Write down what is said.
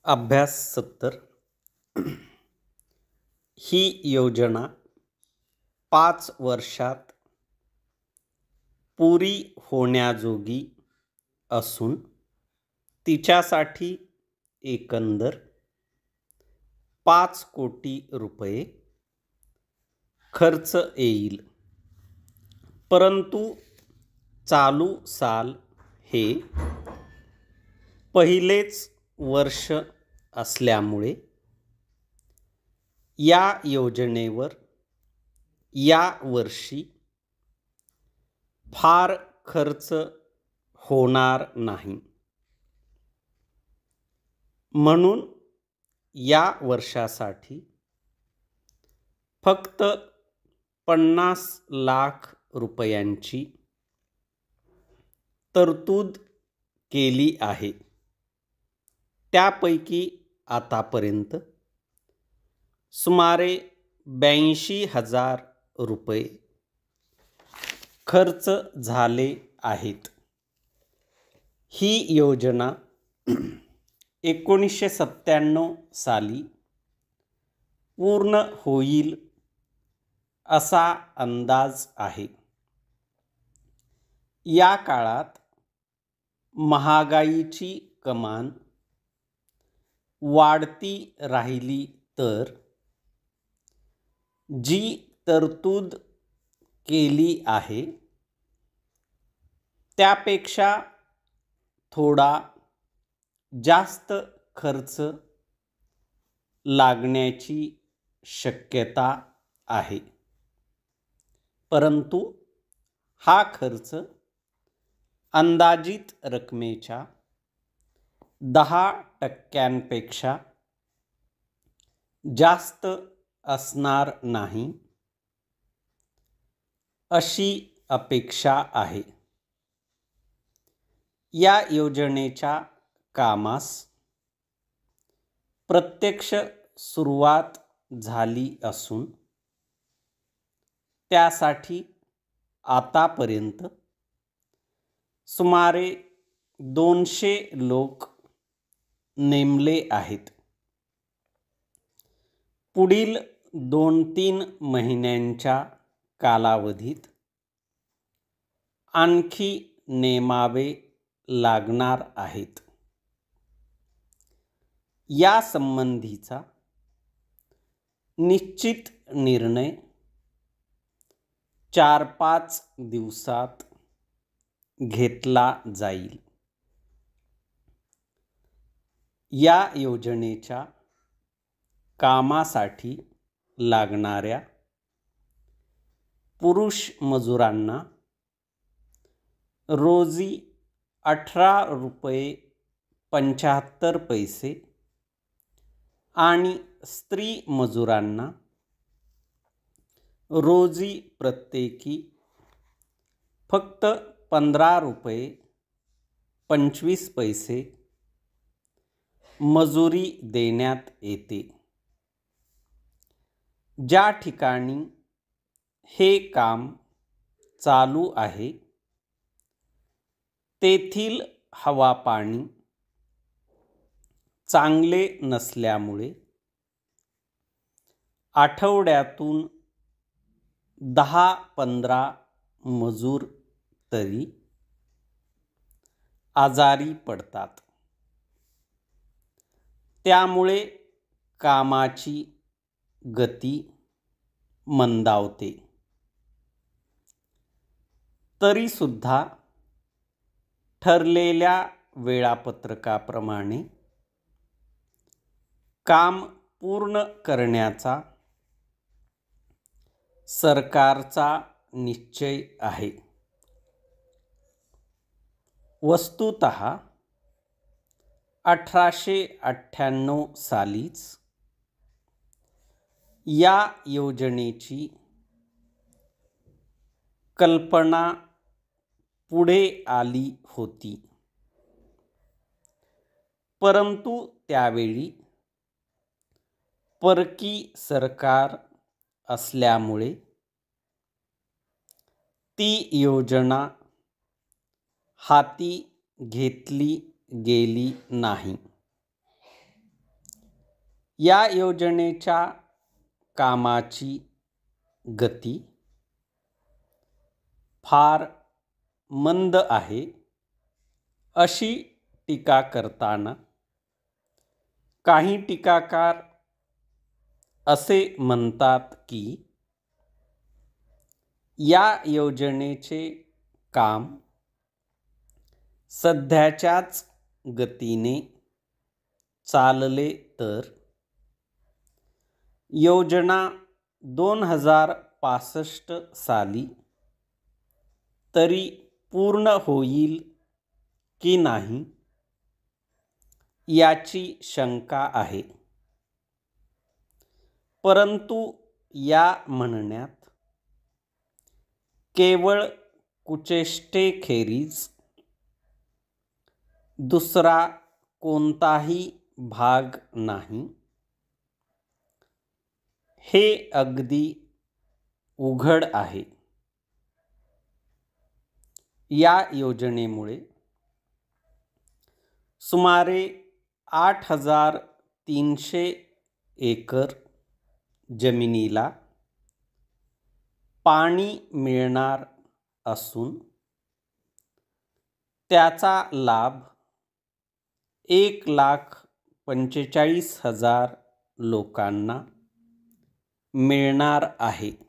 अभ्यास 70 ही योजना 5 वर्षात पुरी होण्याजोगी असून तिच्यासाठी एकंदर 5 कोटी रुपये खर्च येईल. परंतु चालू साल हे पहिलेच वर्ष असल्यामुळे या योजनेवर या वर्षी फार खर्च होणार नाही. म्हणून या वर्षासाठी फक्त 50 लाख रुपयांची तरतूद केली आहे. त्यापैकी आतापर्यंत सुमारे 82,000 रुपये खर्च झाले आहेत. ही योजना 1997 साली पूर्ण होईल असा अंदाज आहे. या काळात महागाईची कमान वाढती राहिली तर जी तरतूद केली आहे त्यापेक्षा थोडा जास्त खर्च लागण्याची शक्यता आहे. परंतु हा खर्च अंदाजित रकमेच्या 10% जास्त असणार नाही अशी अपेक्षा आहे. या योजनेच्या कामास प्रत्यक्ष सुरुवात झाली असून त्यासाठी आतापर्यंत सुमारे 200 लोक नेमले आहेत. पुढील 2-3 महिन्यांच्या कालावधीत आणखी नेमावे लागणार आहेत. या संबंधीचा निश्चित निर्णय 4-5 दिवसात घेतला जाईल. या योजनेच्या कामासाठी लागणाऱ्या पुरुष मजुरांना रोजी 18.75 रुपये आणि स्त्री मजुरांना रोजी प्रत्येकी फक्त 15.25 रुपये मजुरी देण्यात येते. ज्या ठिकाणी हे काम चालू आहे तेथील हवा पाणी चांगले नसल्यामुळे आठवड्यातून 10-15 मजूर तरी आजारी पडतात. त्यामुळे कामाची गती मंदावते. तरीसुद्धा ठरलेल्या वेळापत्रकाप्रमाणे काम पूर्ण करण्याचा सरकारचा निश्चय आहे. वस्तुतः 1898 सालीच या योजनेची कल्पना पुढे आली होती. परंतु त्यावेळी परकी सरकार असल्यामुळे ती योजना हाती घेतली गेली नाही. या योजनेच्या कामाची गती फार मंद आहे अशी टीका करताना काही टीकाकार असे म्हणतात की या योजनेचे काम सध्याच्याच गतीने चालले तर योजना 2065 साली तरी पूर्ण होईल की नाही याची शंका आहे. परंतु या म्हणण्यात केवळ कुचेष्टेखेरीज दुसरा कोणताही भाग नाही हे अगदी उघड आहे. या योजनेमुळे सुमारे 8,300 एकर जमिनीला पाणी मिळणार असून त्याचा लाभ 1,45,000 लोकांना मिळणार आहे.